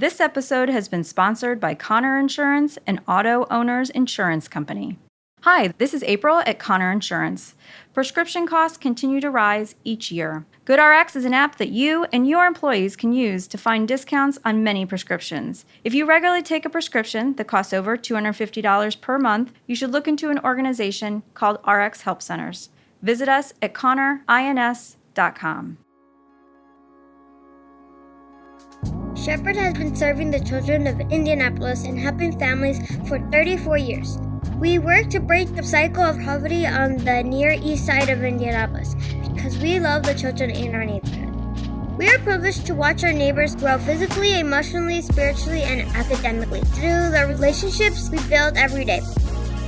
This episode has been sponsored by Connor Insurance, an auto owner's insurance company. Hi, this is April at Connor Insurance. Prescription costs continue to rise each year. GoodRx is an app that you and your employees can use to find discounts on many prescriptions. If you regularly take a prescription that costs over $250 per month, you should look into an organization called RX Help Centers. Visit us at connorins.com. Shepherd has been serving the children of Indianapolis and helping families for 34 years. We work to break the cycle of poverty on the Near East Side of Indianapolis because we love the children in our neighborhood. We are privileged to watch our neighbors grow physically, emotionally, spiritually, and academically through the relationships we build every day.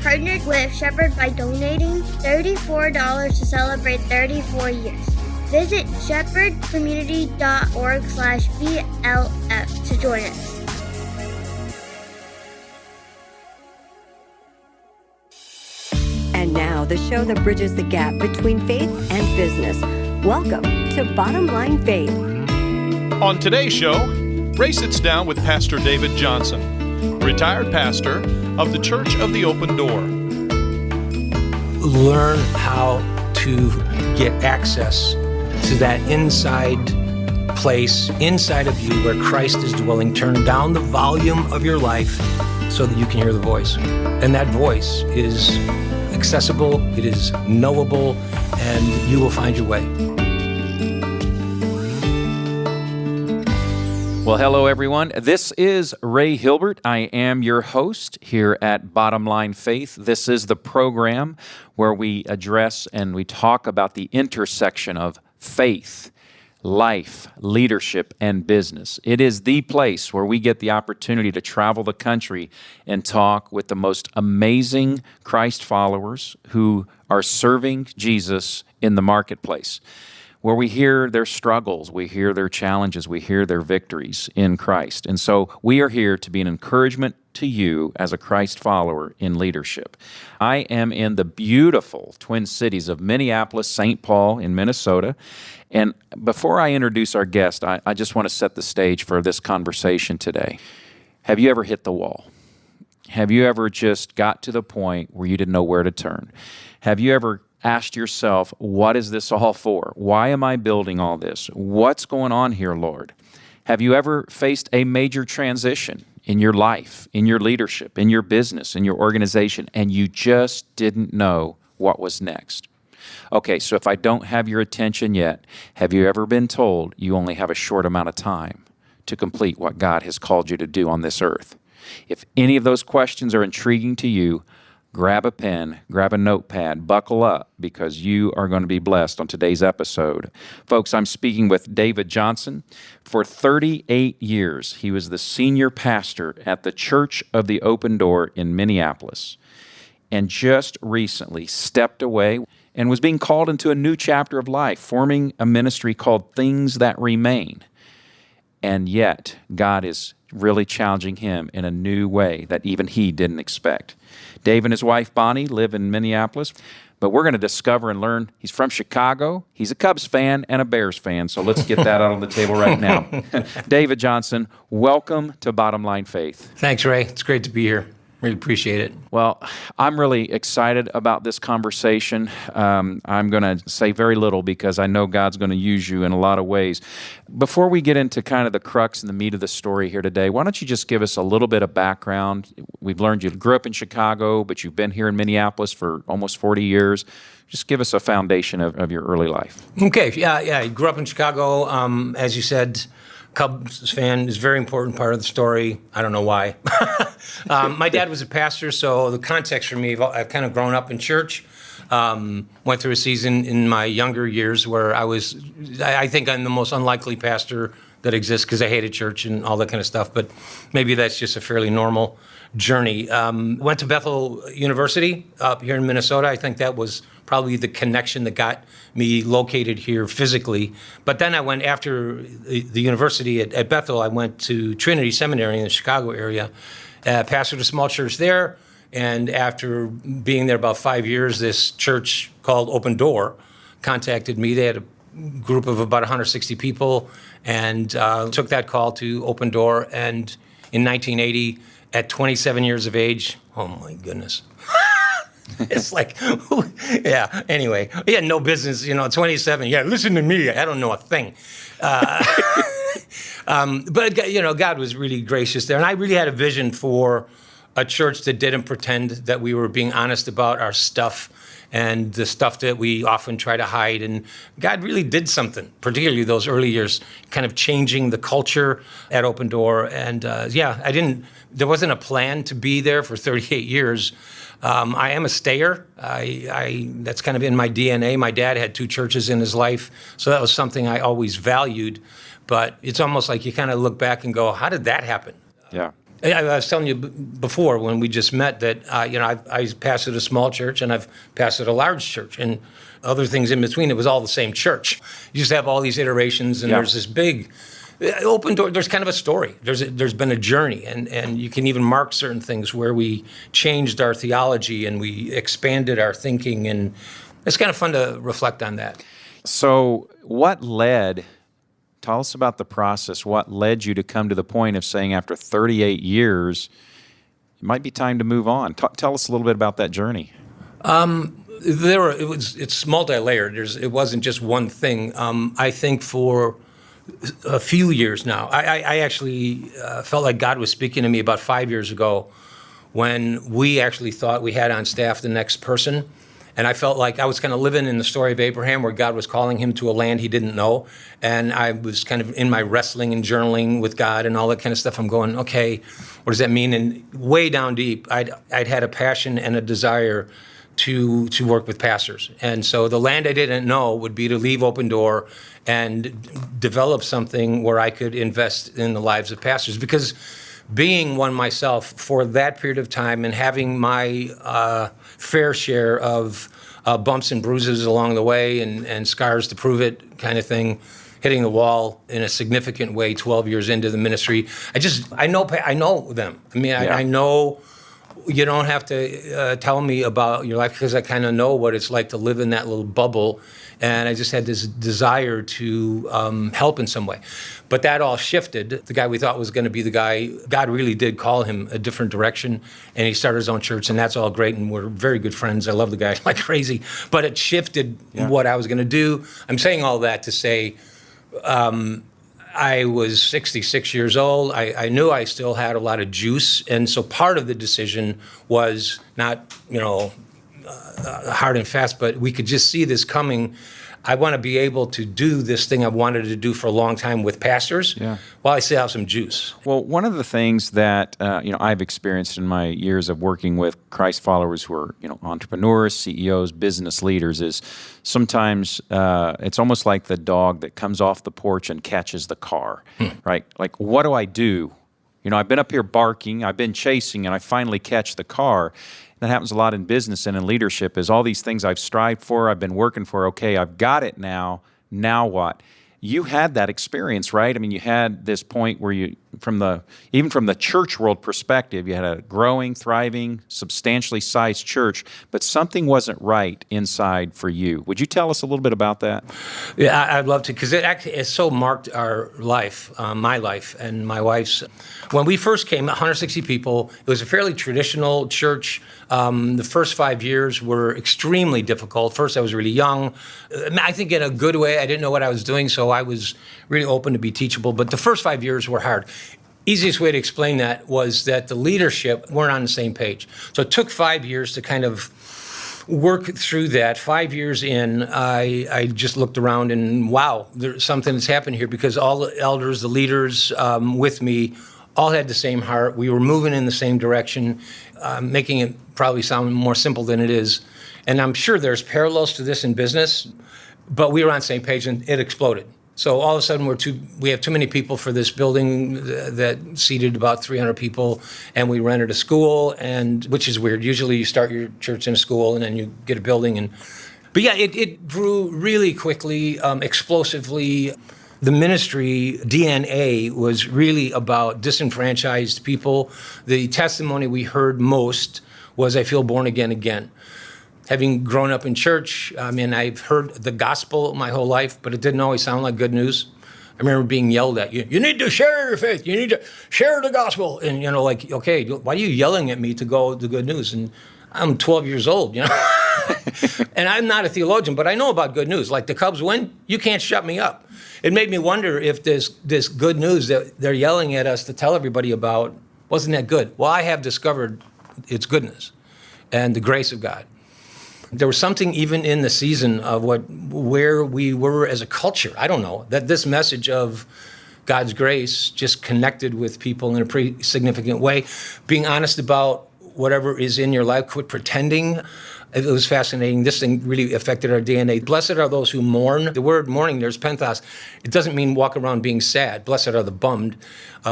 Partnered with Shepherd by donating $34 to celebrate 34 years. Visit shepherdcommunity.org/BLF to join us. And now, the show that bridges the gap between faith and business. Welcome to Bottom Line Faith. On today's show, Ray sits down with Pastor David Johnson, retired pastor of the Church of the Open Door. Learn how to get access to that inside place, inside of you where Christ is dwelling. Turn down the volume of your life so that you can hear the voice. And that voice is accessible, it is knowable, and you will find your way. Well, hello, everyone. This is Ray Hilbert. I am your host here at Bottom Line Faith. This is the program where we address and we talk about the intersection of faith, life, leadership, and business. It is the place where we get the opportunity to travel the country and talk with the most amazing Christ followers who are serving Jesus in the marketplace, where we hear their struggles, we hear their challenges, we hear their victories in Christ. And so we are here to be an encouragement to you as a Christ follower in leadership. I am in the beautiful Twin Cities of Minneapolis, St. Paul in Minnesota. And before I introduce our guest, I just want to set the stage for this conversation today. Have you ever hit the wall? Have you ever just got to the point where you didn't know where to turn? Have you ever asked yourself, what is this all for? Why am I building all this? What's going on here, Lord? Have you ever faced a major transition in your life, in your leadership, in your business, in your organization, and you just didn't know what was next? Okay, so if I don't have your attention yet, have you ever been told you only have a short amount of time to complete what God has called you to do on this earth? If any of those questions are intriguing to you, grab a pen, grab a notepad, buckle up, because you are going to be blessed on today's episode. Folks, I'm speaking with David Johnson. For 38 years, he was the senior pastor at the Church of the Open Door in Minneapolis, and just recently stepped away and was being called into a new chapter of life, forming a ministry called Things That Remain. And yet, God is really challenging him in a new way that even he didn't expect. Dave and his wife, Bonnie, live in Minneapolis, but we're going to discover and learn he's from Chicago, he's a Cubs fan, and a Bears fan, so let's get that out on the table right now. David Johnson, welcome to Bottom Line Faith. Thanks, Ray. It's great to be here. Really appreciate it. Well, I'm really excited about this conversation. I'm going to say very little because I know God's going to use you in a lot of ways. Before we get into kind of the crux and the meat of the story here today, why don't you just give us a little bit of background? We've learned you grew up in Chicago, but you've been here in Minneapolis for almost 40 years. Just give us a foundation of your early life. Okay, yeah. I grew up in Chicago, as you said. Cubs fan is a very important part of the story. I don't know why. My dad was a pastor, so the context for me, I've kind of grown up in church. Went through a season in my younger years where I think I'm the most unlikely pastor that exists because I hated church and all that kind of stuff, but maybe that's just a fairly normal journey. Went to Bethel University up here in Minnesota. I think that was probably the connection that got me located here physically. But then I went, after the university at Bethel, I went to Trinity Seminary in the Chicago area, pastored a small church there. And after being there about 5 years, this church called Open Door contacted me. They had a group of about 160 people and took that call to Open Door. And in 1980, at 27 years of age, oh my goodness. It's like, yeah, anyway. He had no business, 27. Yeah, listen to me. I don't know a thing. But, God was really gracious there. And I really had a vision for a church that didn't pretend that we were being honest about our stuff and the stuff that we often try to hide. And God really did something, particularly those early years, kind of changing the culture at Open Door. And there wasn't a plan to be there for 38 years. I am a stayer. That's kind of in my DNA. My dad had 2 churches in his life, so that was something I always valued. But it's almost like you kind of look back and go, how did that happen? Yeah. I was telling you before when we just met that, I pastored a small church and I've pastored a large church and other things in between. It was all the same church. You just have all these iterations and there's this big Open Door. There's kind of a story. There's been a journey and you can even mark certain things where we changed our theology and we expanded our thinking, and it's kind of fun to reflect on that. So tell us about the process. What led you to come to the point of saying after 38 years, it might be time to move on? Tell us a little bit about that journey. It's multi-layered. It wasn't just one thing. I think for a few years now, I actually felt like God was speaking to me about 5 years ago when we actually thought we had on staff the next person. And I felt like I was kind of living in the story of Abraham where God was calling him to a land he didn't know. And I was kind of in my wrestling and journaling with God and all that kind of stuff. I'm going, okay, what does that mean? And way down deep, I'd had a passion and a desire to work with pastors. And so the land I didn't know would be to leave Open Door and develop something where I could invest in the lives of pastors. Because being one myself for that period of time and having my fair share of bumps and bruises along the way and scars to prove it kind of thing, hitting the wall in a significant way 12 years into the ministry. I know them. I mean, Yeah. I know you don't have to tell me about your life because I kind of know what it's like to live in that little bubble. And I just had this desire to help in some way. But that all shifted. The guy we thought was going to be the guy, God really did call him a different direction. And he started his own church, and that's all great. And we're very good friends. I love the guy like crazy. But it shifted what I was going to do. I'm saying all that to say I was 66 years old. I knew I still had a lot of juice. And so part of the decision was not, hard and fast, but we could just see this coming. I want to be able to do this thing I've wanted to do for a long time with pastors while I still have some juice. Well, one of the things that I've experienced in my years of working with Christ followers who are entrepreneurs, CEOs, business leaders is sometimes it's almost like the dog that comes off the porch and catches the car, right? Like, what do I do? I've been up here barking, I've been chasing, and I finally catch the car. That happens a lot in business and in leadership is all these things I've strived for, I've been working for, okay, I've got it now what? You had that experience, right? I mean, you had this point where even from the church world perspective, you had a growing, thriving, substantially sized church, but something wasn't right inside for you. Would you tell us a little bit about that? Yeah, I'd love to, because it so marked our life, my life and my wife's. When we first came, 160 people, it was a fairly traditional church. The first 5 years were extremely difficult. First, I was really young. I think in a good way. I didn't know what I was doing, so I was really open to be teachable. But the first 5 years were hard. Easiest way to explain that was that the leadership weren't on the same page. So it took 5 years to kind of work through that. 5 years in, I just looked around and wow, there's something that's happened here, because all the elders, the leaders with me, all had the same heart. We were moving in the same direction, making it probably sound more simple than it is. And I'm sure there's parallels to this in business, but we were on the same page and it exploded. So all of a sudden we have too many people for this building that seated about 300 people, and we rented a school, and which is weird. Usually you start your church in a school and then you get a building. But yeah, it grew really quickly, explosively. The ministry DNA was really about disenfranchised people. The testimony we heard most was, I feel born again. Having grown up in church, I mean, I've heard the gospel my whole life, but it didn't always sound like good news. I remember being yelled at, you need to share your faith, you need to share the gospel. And, like, okay, why are you yelling at me to go the good news? And I'm 12 years old, And I'm not a theologian, but I know about good news. Like the Cubs win, you can't shut me up. It made me wonder if this good news that they're yelling at us to tell everybody about, wasn't that good? Well, I have discovered its goodness and the grace of God. There was something even in the season of where we were as a culture. I don't know, that this message of God's grace just connected with people in a pretty significant way. Being honest about whatever is in your life, quit pretending. It was fascinating. This thing really affected our DNA. Blessed are those who mourn. The word mourning, there's penthos. It doesn't mean walk around being sad. Blessed are the bummed.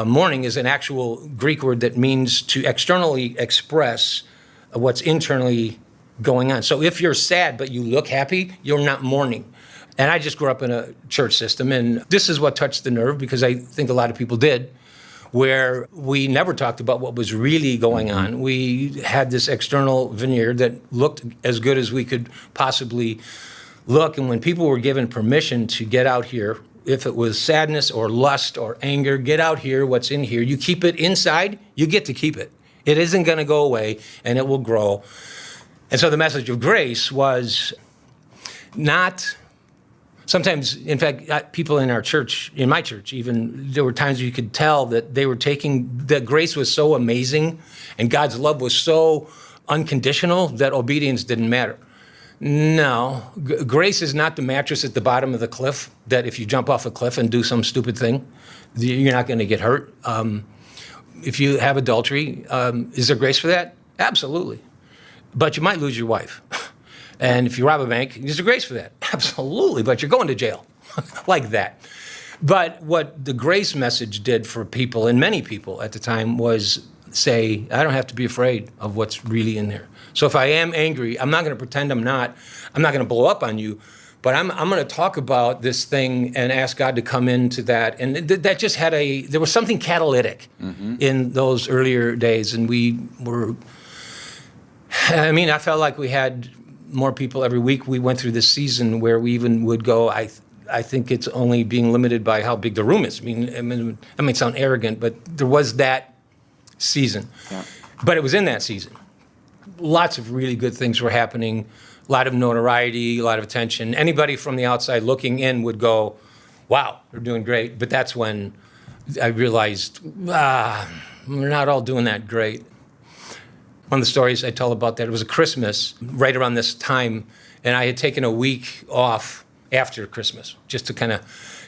Mourning is an actual Greek word that means to externally express what's internally going on. So if you're sad but you look happy, you're not mourning. And I just grew up in a church system, and this is what touched the nerve, because I think a lot of people did, where we never talked about what was really going on. We had this external veneer that looked as good as we could possibly look, and when people were given permission to get out here, if it was sadness or lust or anger, get out here, what's in here, you keep it inside, you get to keep it. It isn't going to go away, and it will grow. And so the message of grace was not, sometimes, in fact, people in our church, in my church even, there were times you could tell that they were that grace was so amazing and God's love was so unconditional that obedience didn't matter. No, grace is not the mattress at the bottom of the cliff that if you jump off a cliff and do some stupid thing, you're not going to get hurt. If you have adultery, is there grace for that? Absolutely. But you might lose your wife. And if you rob a bank, is there grace for that? Absolutely, but you're going to jail like that. But what the grace message did for people, and many people at the time, was say, I don't have to be afraid of what's really in there. So if I am angry, I'm not going to pretend I'm not. I'm not going to blow up on you, but I'm going to talk about this thing and ask God to come into that. And that just had there was something catalytic in those earlier days. And I felt like we had more people every week. We went through this season where we even would go, I think it's only being limited by how big the room is. I may sound arrogant, but there was that season. Yeah. But it was in that season. Lots of really good things were happening, a lot of notoriety, a lot of attention. Anybody from the outside looking in would go, wow, they're doing great. But that's when I realized, we're not all doing that great. One of the stories I tell about that, it was a Christmas right around this time, and I had taken a week off after Christmas just to kind of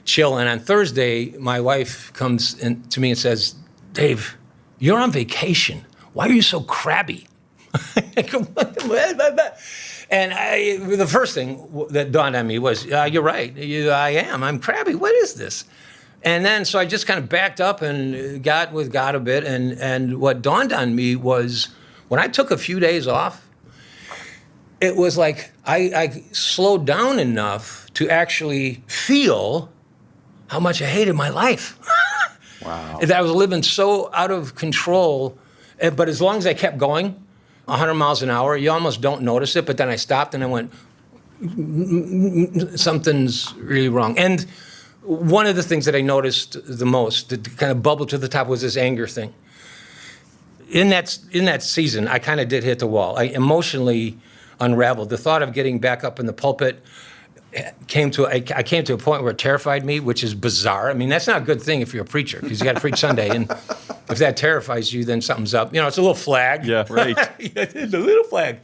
chill. And on Thursday, my wife comes to me and says, Dave, you're on vacation. Why are you so crabby? And the first thing that dawned on me was, you're right, I am. I'm crabby. What is this? And then, so I just kind of backed up and got with God a bit. And what dawned on me was, when I took a few days off, it was like I slowed down enough to actually feel how much I hated my life. Wow. That I was living so out of control. But as long as I kept going, 100 miles an hour, you almost don't notice it. But then I stopped and I went, something's really wrong. And one of the things that I noticed the most, that kind of bubbled to the top, was this anger thing. In that season, I kind of did hit the wall. I emotionally unraveled. The thought of getting back up in the pulpit came to a point where it terrified me, which is bizarre. I mean, that's not a good thing if you're a preacher, because you got to preach Sunday, and if that terrifies you, then something's up. It's a little flag. Yeah, right. It's a little flag.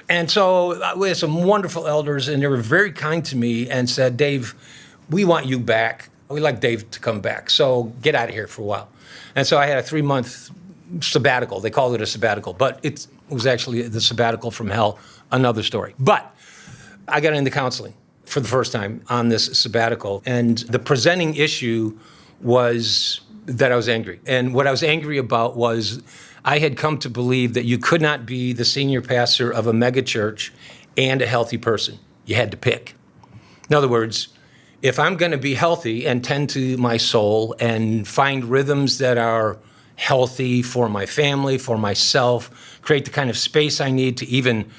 And so we had some wonderful elders, and they were very kind to me and said, Dave, we want you back. We'd like Dave to come back, so get out of here for a while. And so I had a 3-month sabbatical. They called it a sabbatical, but it was actually the sabbatical from hell, another story. But I got into counseling for the first time on this sabbatical, and the presenting issue was that I was angry. And what I was angry about was I had come to believe that you could not be the senior pastor of a megachurch and a healthy person. You had to pick. In other words, if I'm going to be healthy and tend to my soul and find rhythms that are healthy for my family, for myself, create the kind of space I need to even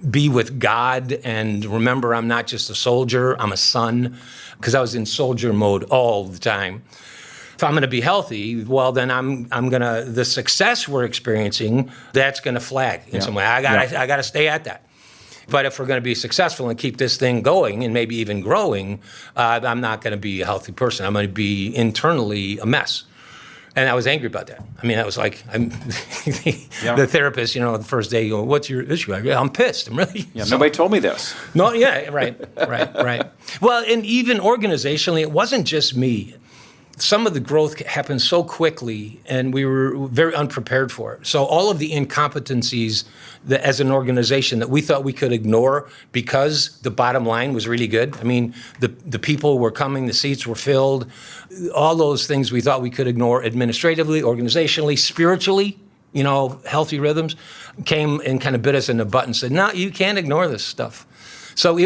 be with God and remember I'm not just a soldier, I'm a son, because I was in soldier mode all the time. If I'm going to be healthy, well, then I'm going to, the success we're experiencing, that's going to flag in some way. I got to stay at that. But if we're going to be successful and keep this thing going and maybe even growing, I'm not going to be a healthy person. I'm going to be internally a mess. And I was angry about that. I mean, I was like, the therapist, the first day, you go, what's your issue? I'm pissed. I'm really. Yeah, nobody told me this. No, yeah, right. Well, and even organizationally, it wasn't just me. Some of the growth happened so quickly, and we were very unprepared for it. So all of the incompetencies that, as an organization, that we thought we could ignore because the bottom line was really good. I mean, the people were coming, the seats were filled, all those things we thought we could ignore administratively, organizationally, spiritually, healthy rhythms, came and kind of bit us in the butt and said, no, you can't ignore this stuff. So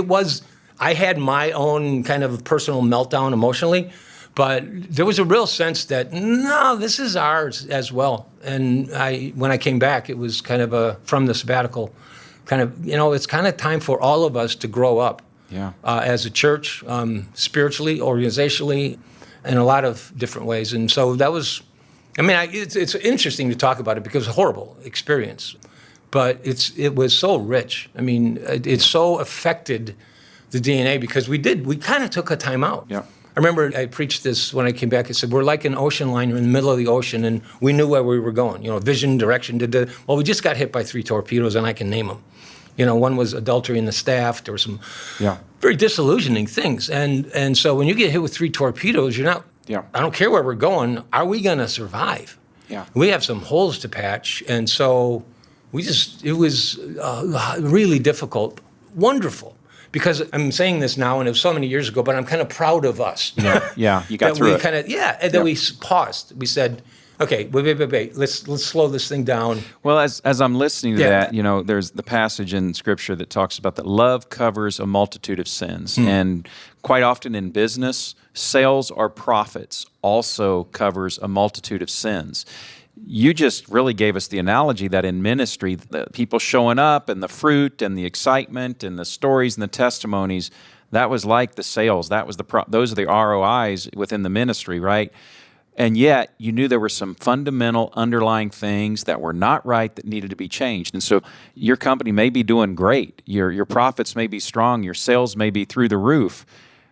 I had my own kind of personal meltdown emotionally, but there was a real sense that, no, this is ours as well. And when I came back, it was kind of from the sabbatical, kind of, it's kind of time for all of us to grow up as a church, spiritually, organizationally, in a lot of different ways. And so that was, it's interesting to talk about it because it's a horrible experience, but it was so rich. I mean, it so affected the DNA because we kind of took a time out. Yeah. I remember I preached this when I came back. I said, we're like an ocean liner in the middle of the ocean, and we knew where we were going. Vision, direction. Well, we just got hit by 3 torpedoes, and I can name them. One was adultery in the staff. There were some very disillusioning things. And so when you get hit with 3 torpedoes, you're not, I don't care where we're going, are we going to survive? Yeah. We have some holes to patch. And so it was really difficult, wonderful. Because I'm saying this now, and it was so many years ago, but I'm kind of proud of us. Yeah, you got through it. And then we paused. We said, okay, wait. Let's slow this thing down. Well, as I'm listening to that, there's the passage in Scripture that talks about that love covers a multitude of sins. And quite often in business, sales or profits also covers a multitude of sins. You just really gave us the analogy that in ministry, the people showing up and the fruit and the excitement and the stories and the testimonies, that was like the sales. That was those are the ROIs within the ministry, right? And yet you knew there were some fundamental underlying things that were not right that needed to be changed. And so your company may be doing great. Your profits may be strong. Your sales may be through the roof.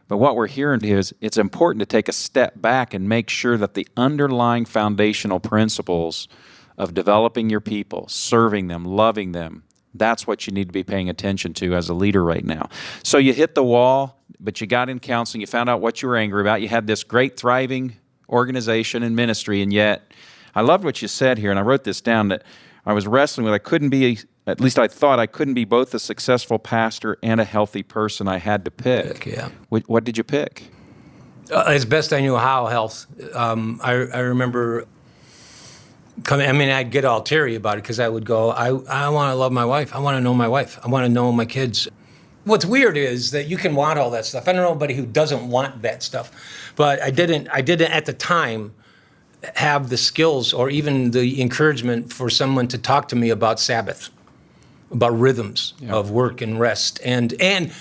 But what we're hearing is it's important to take a step back and make sure that the underlying foundational principles of developing your people, serving them, loving them, that's what you need to be paying attention to as a leader right now. So you hit the wall, but you got in counseling, you found out what you were angry about, you had this great thriving organization and ministry, and yet I loved what you said here, and I wrote this down, that I was wrestling with, at least I thought I couldn't be both a successful pastor and a healthy person. I had to pick. Yeah. What did you pick? As best I knew how, health. I remember I'd get all teary about it because I would go, I want to love my wife. I want to know my wife. I want to know my kids. What's weird is that you can want all that stuff. I don't know anybody who doesn't want that stuff. But I didn't at the time have the skills or even the encouragement for someone to talk to me about Sabbath, about rhythms of work and rest. And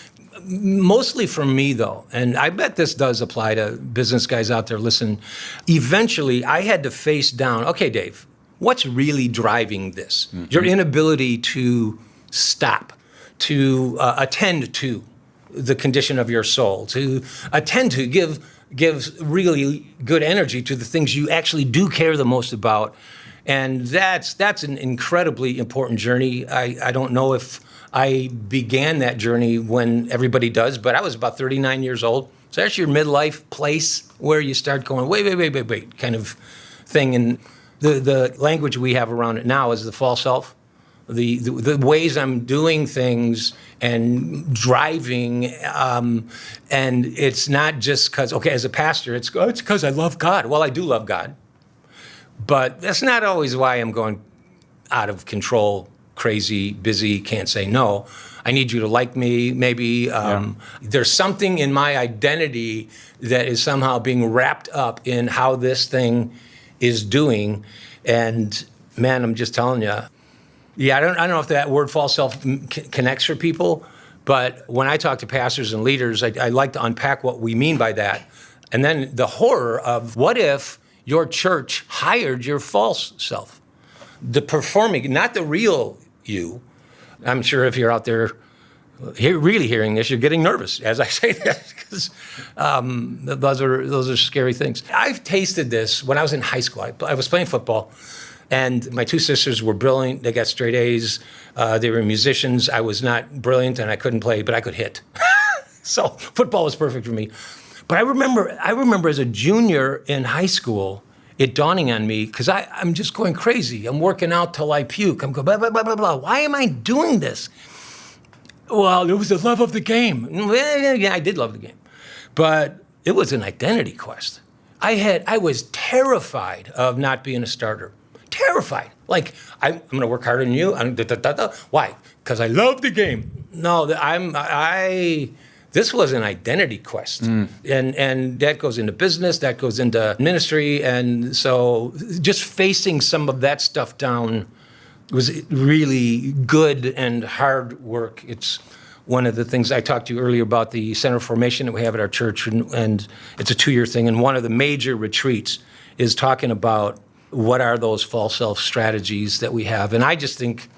mostly for me, though, and I bet this does apply to business guys out there, listen, eventually I had to face down, okay, Dave, what's really driving this? Mm-hmm. Your inability to stop, to attend to the condition of your soul, to attend to, give really good energy to the things you actually do care the most about. And that's an incredibly important journey. I don't know if I began that journey when everybody does, but I was about 39 years old. So that's your midlife place where you start going, wait, kind of thing. And the language we have around it now is the false self. The ways I'm doing things and driving, and it's not just because, okay, as a pastor, it's because I love God. Well, I do love God. But that's not always why I'm going out of control, crazy, busy, can't say no. I need you to like me, maybe. There's something in my identity that is somehow being wrapped up in how this thing is doing. And man, I'm just telling you, Yeah, I don't know if that word false self connects for people, but when I talk to pastors and leaders, I like to unpack what we mean by that. And then the horror of what if your church hired your false self? The performing, not the real you. I'm sure if you're out there really hearing this, you're getting nervous as I say that, because those are scary things. I've tasted this when I was in high school. I was playing football, and my two sisters were brilliant. They got straight A's. They were musicians. I was not brilliant, and I couldn't play, but I could hit. So football was perfect for me. But I remember as a junior in high school, it dawning on me, because I'm just going crazy. I'm working out till I puke. I'm going, blah, blah, blah, blah, blah. Why am I doing this? Well, it was the love of the game. Yeah, I did love the game. But it was an identity quest. I was terrified of not being a starter. Terrified. Like, I'm going to work harder than you. Why? Because I love the game. No, this was an identity quest. And that goes into business, that goes into ministry. And so just facing some of that stuff down was really good and hard work. It's one of the things I talked to you earlier about, the center formation that we have at our church, and it's a 2-year thing. And one of the major retreats is talking about what are those false self strategies that we have. And I just think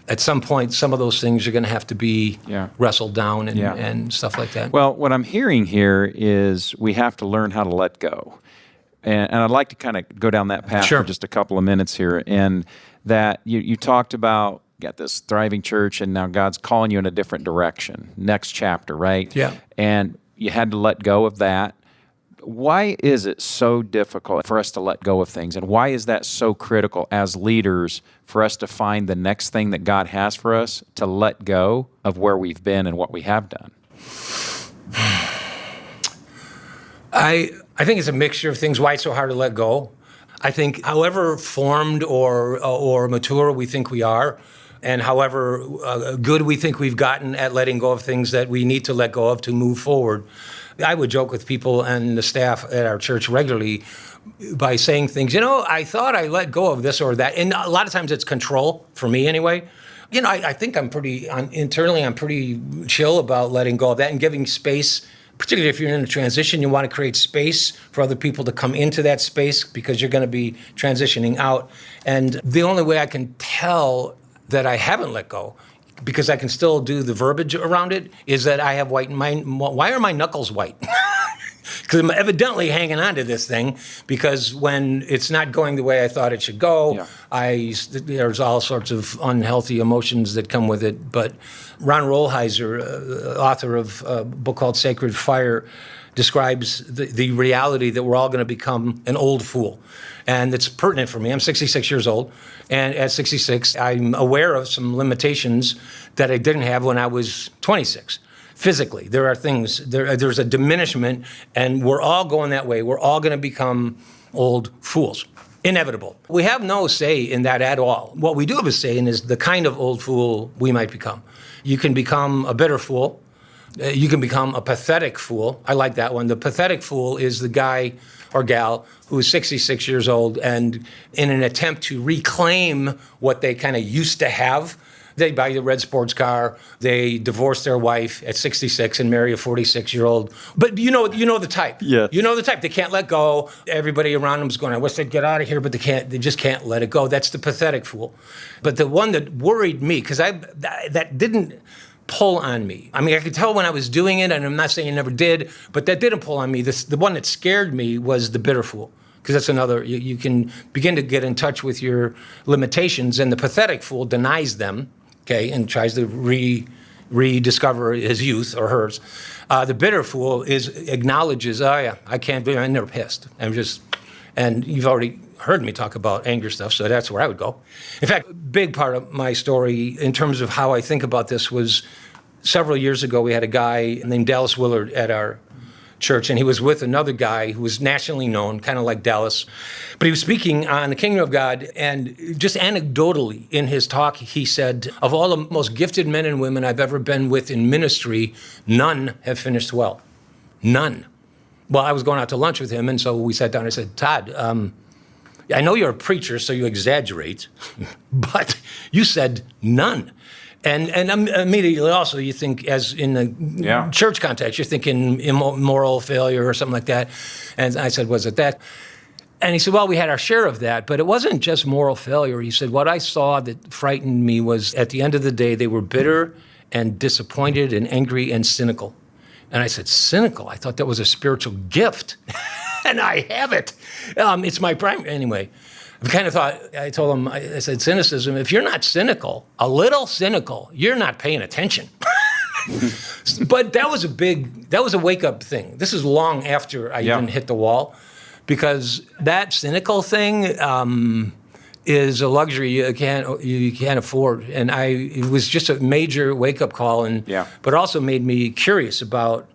at some point, some of those things are going to have to be wrestled down and stuff like that. Well, what I'm hearing here is we have to learn how to let go. And I'd like to kind of go down that path for just a couple of minutes here. And that you talked about, got this thriving church, and now God's calling you in a different direction. Next chapter, right? Yeah. And you had to let go of that. Why is it so difficult for us to let go of things? And why is that so critical as leaders for us to find the next thing that God has for us, to let go of where we've been and what we have done? I think it's a mixture of things. Why it's so hard to let go. I think however formed or mature we think we are, and however good we think we've gotten at letting go of things that we need to let go of to move forward. I would joke with people and the staff at our church regularly by saying things, I thought I let go of this or that. And a lot of times it's control, for me anyway. I think I'm pretty chill about letting go of that and giving space. Particularly if you're in a transition, you want to create space for other people to come into that space because you're going to be transitioning out. And the only way I can tell that I haven't let go, because I can still do the verbiage around it, is that I have white in my... Why are my knuckles white? Because I'm evidently hanging on to this thing, because when it's not going the way I thought it should go, there's all sorts of unhealthy emotions that come with it. But Ron Rolheiser, author of a book called Sacred Fire, describes the reality that we're all going to become an old fool. And it's pertinent for me. I'm 66 years old. And at 66, I'm aware of some limitations that I didn't have when I was 26. Physically, there are things, there's a diminishment, and we're all going that way. We're all going to become old fools. Inevitable. We have no say in that at all. What we do have a say in is the kind of old fool we might become. You can become a bitter fool. You can become a pathetic fool. I like that one. The pathetic fool is the guy or gal who is 66 years old, and in an attempt to reclaim what they kind of used to have, they buy the red sports car, they divorce their wife at 66 and marry a 46-year-old. But you know the type. Yes. You know the type. They can't let go. Everybody around them is going, I wish they'd get out of here, but they just can't let it go. That's the pathetic fool. But the one that worried me, because that didn't pull on me. I mean, I could tell when I was doing it, and I'm not saying I never did, but that didn't pull on me. The one that scared me was the bitter fool. Because that's another, you can begin to get in touch with your limitations, and the pathetic fool denies them, okay, and tries to rediscover his youth or hers. The bitter fool acknowledges, oh yeah, I can't do it, I'm never pissed. And you've already heard me talk about anger stuff, so that's where I would go. In fact, a big part of my story in terms of how I think about this was several years ago, we had a guy named Dallas Willard at our church, and he was with another guy who was nationally known, kind of like Dallas. But he was speaking on the kingdom of God, and just anecdotally in his talk, he said, of all the most gifted men and women I've ever been with in ministry, none have finished well. None. Well, I was going out to lunch with him, and so we sat down and I said, Todd, I know you're a preacher, so you exaggerate, but you said none. And immediately also you think, as in the church context, you're thinking moral failure or something like that. And I said, was it that? And he said, well, we had our share of that, but it wasn't just moral failure. He said, what I saw that frightened me was at the end of the day, they were bitter and disappointed and angry and cynical. And I said, cynical? I thought that was a spiritual gift. And I have it. It's my primary. Anyway, I kind of thought, I told him, I said, cynicism, if you're not cynical, a little cynical, you're not paying attention. But that was a wake-up thing. This is long after I even hit the wall, because that cynical thing is a luxury you can't afford. And it was just a major wake-up call, but also made me curious about,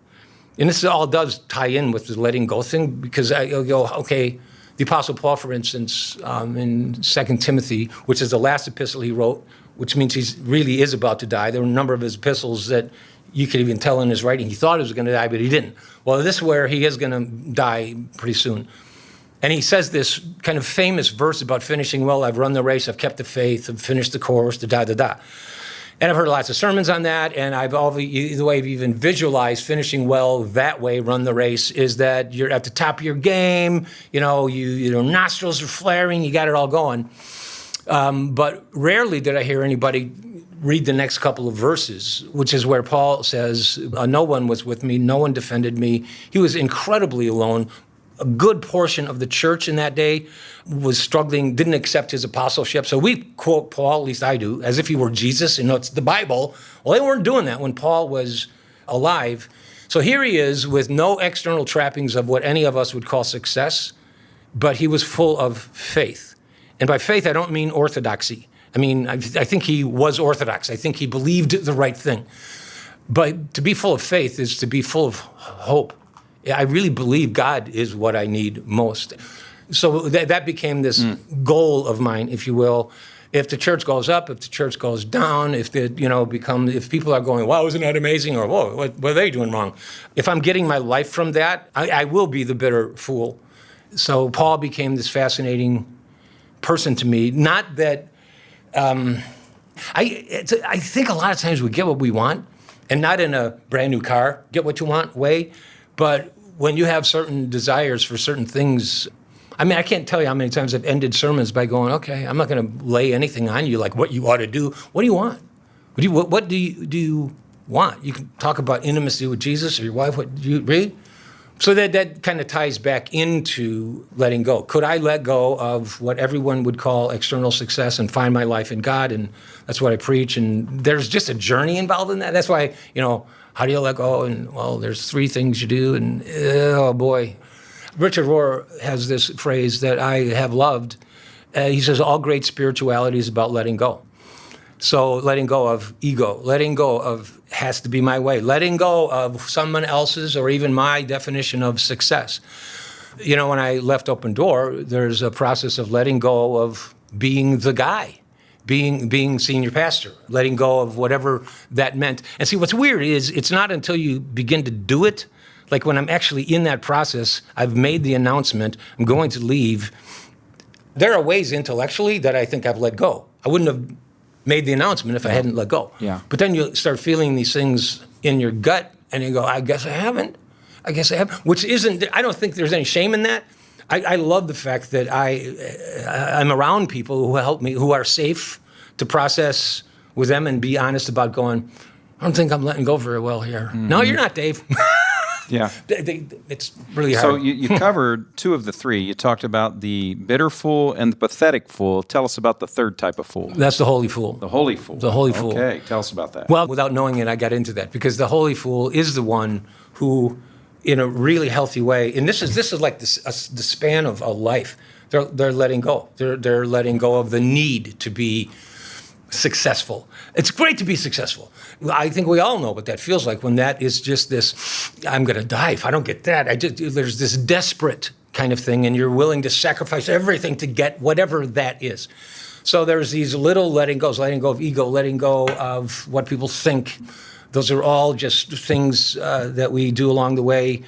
and this all does tie in with the letting go thing, because I'll go, okay, the Apostle Paul, for instance, in 2 Timothy, which is the last epistle he wrote, which means he really is about to die. There were a number of his epistles that you could even tell in his writing he thought he was going to die, but he didn't. Well, this is where he is going to die pretty soon. And he says this kind of famous verse about finishing well. I've run the race, I've kept the faith, I've finished the course, da-da-da-da. And I've heard lots of sermons on that, and the way I've even visualized finishing well that way, run the race, is that you're at the top of your game, your nostrils are flaring, you got it all going. But rarely did I hear anybody read the next couple of verses, which is where Paul says, no one was with me, no one defended me. He was incredibly alone. A good portion of the church in that day was struggling, didn't accept his apostleship. So we quote Paul, at least I do, as if he were Jesus, it's the Bible. Well, they weren't doing that when Paul was alive. So here he is with no external trappings of what any of us would call success, but he was full of faith. And by faith, I don't mean orthodoxy. I think he was orthodox. I think he believed the right thing. But to be full of faith is to be full of hope. I really believe God is what I need most. So that became this goal of mine, if you will. If the church goes up, if the church goes down, if people are going, wow, isn't that amazing? Or, whoa, what are they doing wrong? If I'm getting my life from that, I will be the bitter fool. So Paul became this fascinating person to me. Not that, I think a lot of times we get what we want, and not in a brand new car, get what you want way. But when you have certain desires for certain things, I can't tell you how many times I've ended sermons by going, okay, I'm not going to lay anything on you like what you ought to do. What do you want? What do you want? You can talk about intimacy with Jesus or your wife. What do you read? So that kind of ties back into letting go. Could I let go of what everyone would call external success and find my life in God? And that's what I preach. And there's just a journey involved in that. That's why, how do you let go? And, well, there's 3 things you do. And, oh, boy. Richard Rohr has this phrase that I have loved. He says, all great spirituality is about letting go. So letting go of ego, letting go of has to be my way, letting go of someone else's or even my definition of success. When I left Open Door, there's a process of letting go of being the guy, being senior pastor, letting go of whatever that meant. And see, what's weird is it's not until you begin to do it, like when I'm actually in that process, I've made the announcement, I'm going to leave. There are ways intellectually that I think I've let go. I wouldn't have made the announcement if I hadn't let go. Yeah. But then you start feeling these things in your gut, and you go, I guess I haven't. Which isn't, I don't think there's any shame in that. I love the fact that I'm around people who help me, who are safe to process with them and be honest about going, I don't think I'm letting go very well here. Mm-hmm. No, you're not, Dave. Yeah. It's really hard. So you covered 2 of the 3. You talked about the bitter fool and the pathetic fool. Tell us about the third type of fool. That's the holy fool. The holy fool. The holy fool. Okay, tell us about that. Well, without knowing it, I got into that because the holy fool is the one who, in a really healthy way, and this is like the span of a life, they're letting go. They're letting go of the need to be successful. It's great to be successful. I think we all know what that feels like when that is just this, I'm going to die if I don't get that. There's this desperate kind of thing, and you're willing to sacrifice everything to get whatever that is. So there's these little letting goes, letting go of ego, letting go of what people think. Those are all just things that we do along the way.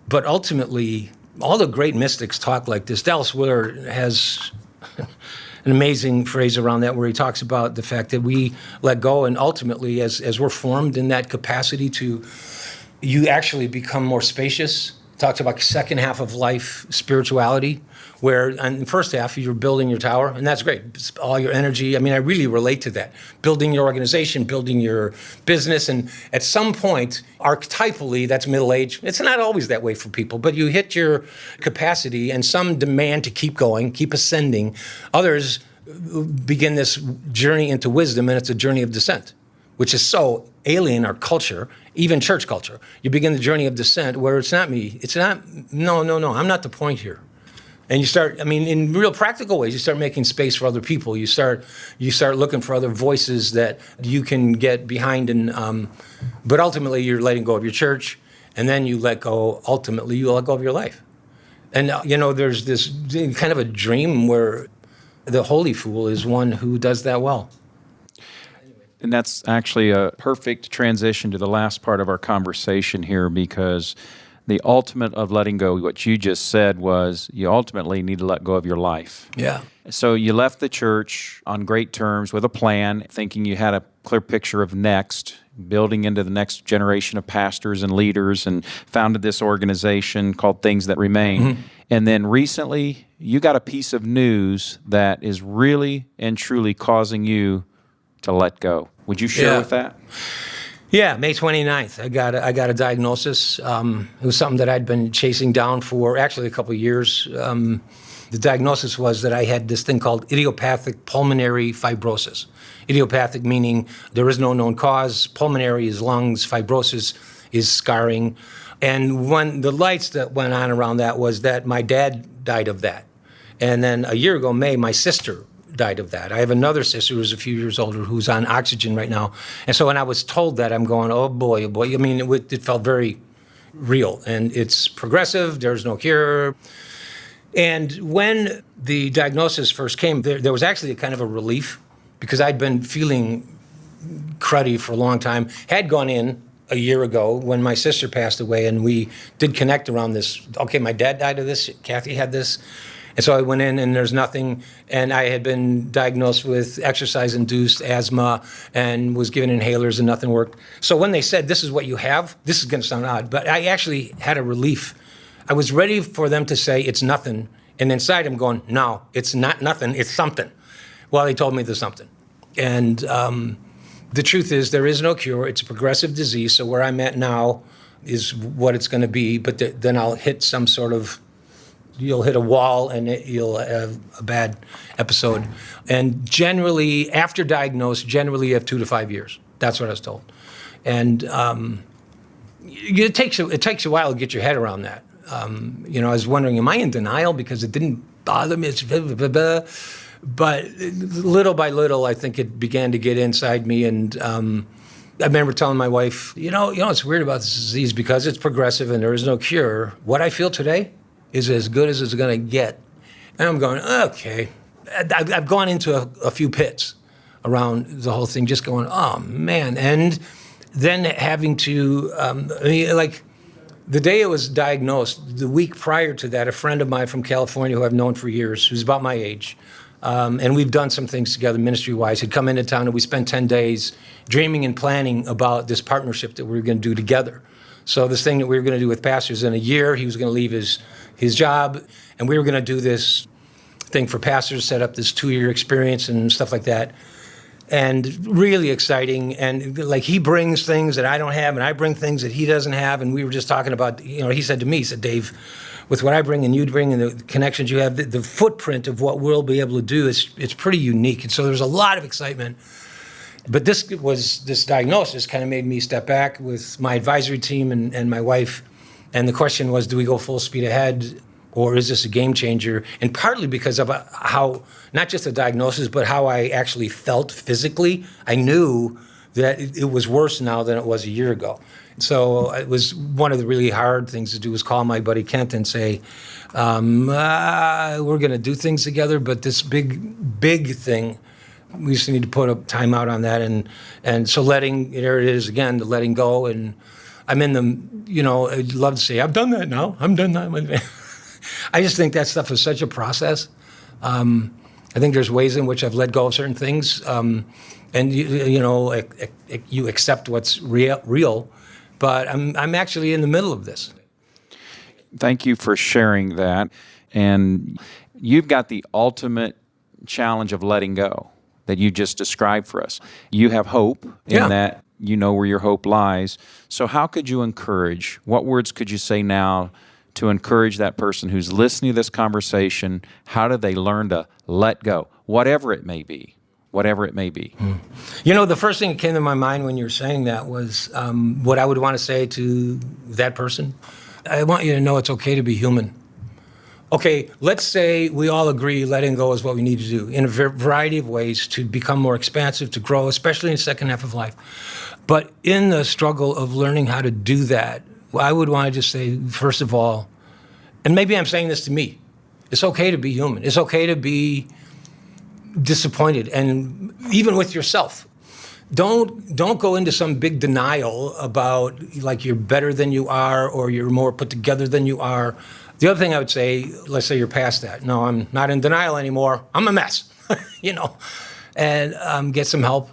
But ultimately, all the great mystics talk like this. Dallas Willard has an amazing phrase around that where he talks about the fact that we let go, and ultimately, as we're formed in that capacity to, you actually become more spacious. Talks about second half of life spirituality, where in the first half you're building your tower, and that's great. It's all your energy. I mean, I really relate to that. Building your organization, building your business, and at some point, archetypally, that's middle age. It's not always that way for people, but you hit your capacity, and some demand to keep going, keep ascending. Others begin this journey into wisdom, and it's a journey of descent, which is so alien our culture, even church culture. You begin the journey of descent where it's not me. It's not, no, I'm not the point here. And you start, I mean, in real practical ways, you start making space for other people. You start looking for other voices that you can get behind. And but ultimately, you're letting go of your church, and then you let go of your life. And, there's this kind of a dream where the holy fool is one who does that well. And that's actually a perfect transition to the last part of our conversation here, because the ultimate of letting go, what you just said, was you ultimately need to let go of your life. Yeah. So you left the church on great terms with a plan, thinking you had a clear picture of next, building into the next generation of pastors and leaders, and founded this organization called Things That Remain. Mm-hmm. And then recently, you got a piece of news that is really and truly causing you to let go. Would you share with that? Yeah, May 29th, I got a diagnosis. It was something that I'd been chasing down for actually a couple of years. The diagnosis was that I had this thing called idiopathic pulmonary fibrosis. Idiopathic meaning there is no known cause. Pulmonary is lungs. Fibrosis is scarring. And when the lights that went on around that was that my dad died of that. And then a year ago, May, my sister died of that. I have another sister who's a few years older who's on oxygen right now. And so when I was told that, I'm going, oh boy. I mean, it felt very real. And it's progressive. There's no cure. And when the diagnosis first came, there was actually a kind of a relief, because I'd been feeling cruddy for a long time. Had gone in a year ago when my sister passed away, and we did connect around this. Okay, my dad died of this. Kathy had this. And so I went in, and there's nothing, and I had been diagnosed with exercise-induced asthma and was given inhalers, and nothing worked. So when they said, this is what you have, this is going to sound odd, but I actually had a relief. I was ready for them to say, it's nothing, and inside I'm going, no, it's not nothing, it's something. Well, they told me there's something. And the truth is, there is no cure. It's a progressive disease, so where I'm at now is what it's going to be, but then I'll hit some sort of, you'll hit a wall, and you'll have a bad episode. And generally, after diagnosed, generally you have 2 to 5 years. That's what I was told. And it takes a while to get your head around that. I was wondering, am I in denial because it didn't bother me? It's blah, blah, blah. But little by little, I think it began to get inside me. And I remember telling my wife, it's weird about this disease because it's progressive and there is no cure. What I feel today is as good as it's going to get. And I'm going, okay. I've gone into a few pits around the whole thing, just going, oh, man. And then having to, the day it was diagnosed, the week prior to that, a friend of mine from California who I've known for years, who's about my age, and we've done some things together ministry-wise, had come into town, and we spent 10 days dreaming and planning about this partnership that we were going to do together. So this thing that we were going to do with pastors, in a year, he was going to leave his job, and we were going to do this thing for pastors, set up this 2-year experience and stuff like that. And really exciting. And he brings things that I don't have, and I bring things that he doesn't have. And we were just talking about, he said to me, Dave, with what I bring and you bring and the connections you have, the footprint of what we'll be able to do it's pretty unique. And so there's a lot of excitement. But this diagnosis kind of made me step back with my advisory team and my wife. And the question was, do we go full speed ahead, or is this a game changer? And partly because of how, not just the diagnosis, but how I actually felt physically. I knew that it was worse now than it was a year ago. So it was one of the really hard things to do was call my buddy Kent and say, we're going to do things together, but this big thing, we just need to put a time out on that. And so there it is again, the letting go. And I'm in the, I'd love to say, I've done that now. I'm done that. I just think that stuff is such a process. I think there's ways in which I've let go of certain things, and you accept what's real. But I'm actually in the middle of this. Thank you for sharing that. And you've got the ultimate challenge of letting go that you just described for us. You have hope in that you know where your hope lies. So how could you encourage, what words could you say now to encourage that person who's listening to this conversation? How do they learn to let go, whatever it may be? Whatever it may be. You know, the first thing that came to my mind when you were saying that was what I would want to say to that person. I want you to know it's okay to be human. Okay, let's say we all agree letting go is what we need to do in a variety of ways to become more expansive, to grow, especially in the second half of life. But in the struggle of learning how to do that, I would want to just say, first of all, and maybe I'm saying this to me, it's okay to be human. It's okay to be disappointed, and even with yourself. Don't go into some big denial about like you're better than you are or you're more put together than you are. The other thing I would say, let's say you're past that. No, I'm not in denial anymore. I'm a mess, and get some help.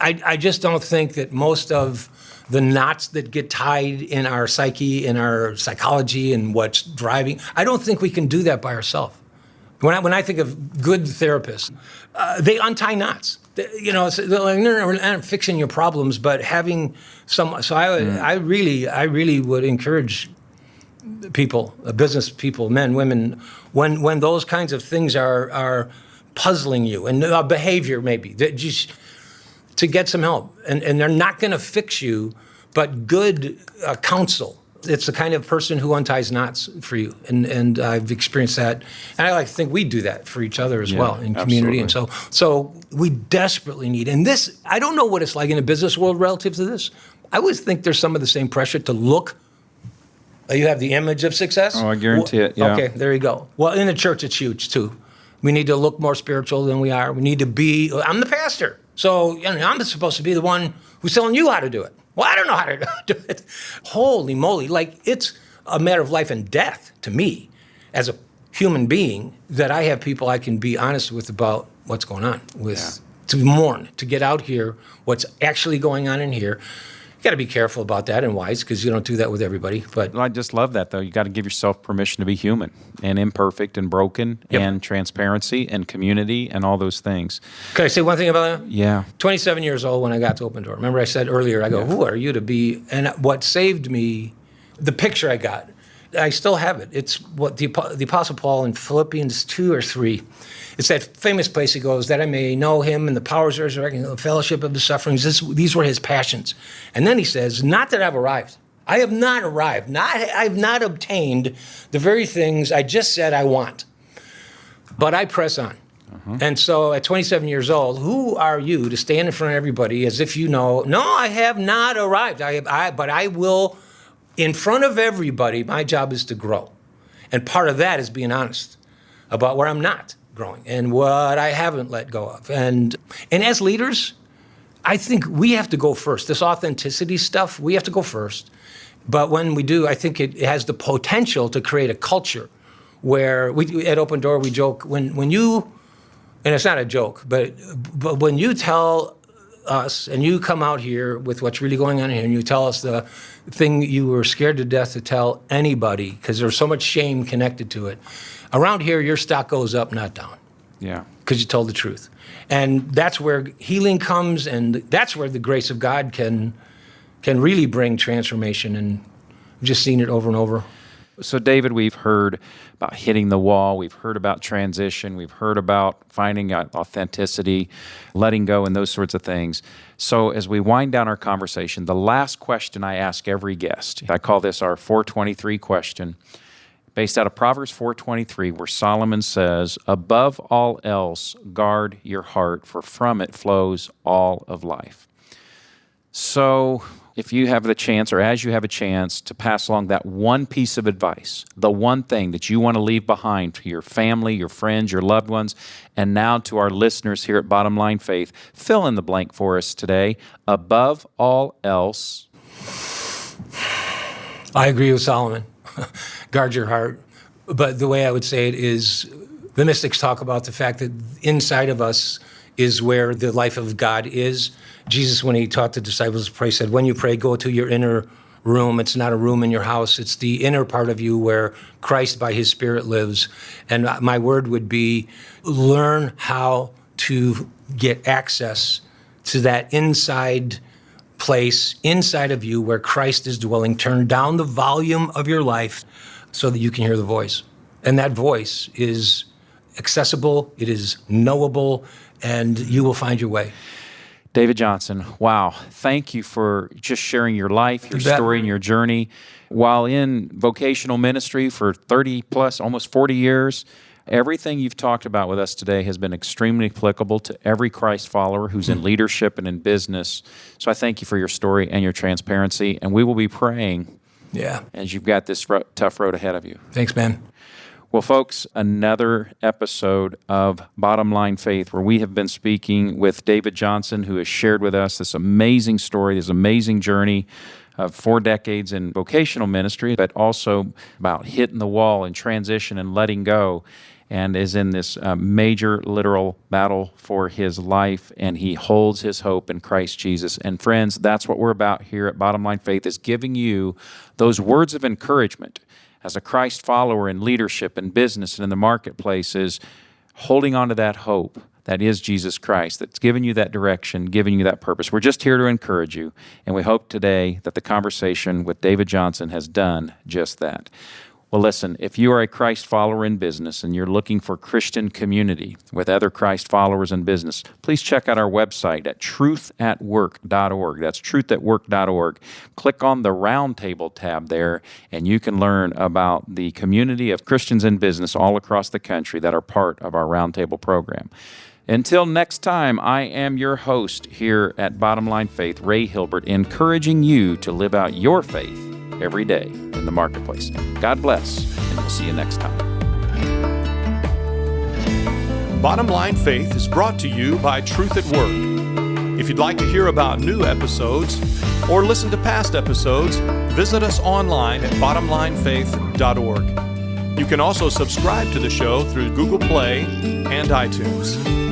I just don't think that most of the knots that get tied in our psyche, in our psychology, and what's driving, I don't think we can do that by ourselves. When I think of good therapists, they untie knots. They're not fixing your problems, but having some. So I really would encourage people, business people, men, women, when those kinds of things are puzzling you, and behavior maybe, that just to get some help, and they're not going to fix you, but good counsel. It's the kind of person who unties knots for you, and I've experienced that, and I like to think we do that for each other as well in community, absolutely. and so we desperately need. And this, I don't know what it's like in the business world relative to this. I always think there's some of the same pressure to look. You have the image of success. Oh, I guarantee it. Yeah. Okay, there you go. Well, in the church, it's huge too. We need to look more spiritual than we are. We need to be. I'm the pastor, so I'm supposed to be the one who's telling you how to do it. Well, I don't know how to do it. Holy moly. Like, it's a matter of life and death to me as a human being that I have people I can be honest with about what's going on with, to mourn, to get out here, what's actually going on in here. You got to be careful about that and wise, because you don't do that with everybody. But I just love that, though. You got to give yourself permission to be human and imperfect and broken, and transparency and community and all those things. Can I say one thing about that? Yeah. 27 years old when I got to Open Door. Remember I said earlier, I go, who are you to be? And what saved me, the picture I got, I still have it. It's what the Apostle Paul in Philippians 2 or 3, it's that famous place he goes, that I may know him and the powers of resurrection, the fellowship of the sufferings. These were his passions. And then he says, not that I've arrived. I have not arrived. I have not obtained the very things I just said I want. But I press on. And so at 27 years old, who are you to stand in front of everybody as if you know, no, I have not arrived. But I will, in front of everybody, my job is to grow. And part of that is being honest about where I'm not growing and what I haven't let go of. And as leaders, I think we have to go first. This authenticity stuff, we have to go first. But when we do, I think it has the potential to create a culture where at Open Door we joke, when you, and it's not a joke, but when you tell us and you come out here with what's really going on here and you tell us the thing you were scared to death to tell anybody because there's so much shame connected to it, around here your stock goes up, not down. Yeah. Because you told the truth. And that's where healing comes, and that's where the grace of God can really bring transformation, and I've just seen it over and over. So, David, we've heard about hitting the wall. We've heard about transition. We've heard about finding authenticity, letting go, and those sorts of things. So as we wind down our conversation, the last question I ask every guest, I call this our 423 question, based out of Proverbs 4:23, where Solomon says, above all else, guard your heart, for from it flows all of life. So if you have the chance, or as you have a chance, to pass along that one piece of advice, the one thing that you want to leave behind to your family, your friends, your loved ones, and now to our listeners here at Bottom Line Faith, fill in the blank for us today. Above all else. I agree with Solomon. Guard your heart. But the way I would say it is, the mystics talk about the fact that inside of us is where the life of God is. Jesus, when he taught the disciples to pray, said, when you pray, go to your inner room. It's not a room in your house. It's the inner part of you where Christ by his Spirit lives. And my word would be, learn how to get access to that inside place, inside of you where Christ is dwelling. Turn down the volume of your life so that you can hear the voice. And that voice is accessible, it is knowable, and you will find your way. David Johnson, wow. Thank you for just sharing your life, your story, and your journey. While in vocational ministry for 30 plus, almost 40 years, everything you've talked about with us today has been extremely applicable to every Christ follower who's in leadership and in business. So I thank you for your story and your transparency, and we will be praying as you've got this tough road ahead of you. Thanks, man. Well, folks, another episode of Bottom Line Faith, where we have been speaking with David Johnson, who has shared with us this amazing story, this amazing journey of 4 decades in vocational ministry, but also about hitting the wall and transition and letting go, and is in this major literal battle for his life, and he holds his hope in Christ Jesus. And friends, that's what we're about here at Bottom Line Faith, is giving you those words of encouragement as a Christ follower in leadership and business and in the marketplace, is holding on to that hope that is Jesus Christ, that's giving you that direction, giving you that purpose. We're just here to encourage you, and we hope today that the conversation with David Johnson has done just that. Well, listen, if you are a Christ follower in business and you're looking for Christian community with other Christ followers in business, please check out our website at truthatwork.org. That's truthatwork.org. Click on the Roundtable tab there, and you can learn about the community of Christians in business all across the country that are part of our Roundtable program. Until next time, I am your host here at Bottom Line Faith, Ray Hilbert, encouraging you to live out your faith every day in the marketplace. God bless, and we'll see you next time. Bottom Line Faith is brought to you by Truth at Work. If you'd like to hear about new episodes or listen to past episodes, visit us online at bottomlinefaith.org. You can also subscribe to the show through Google Play and iTunes.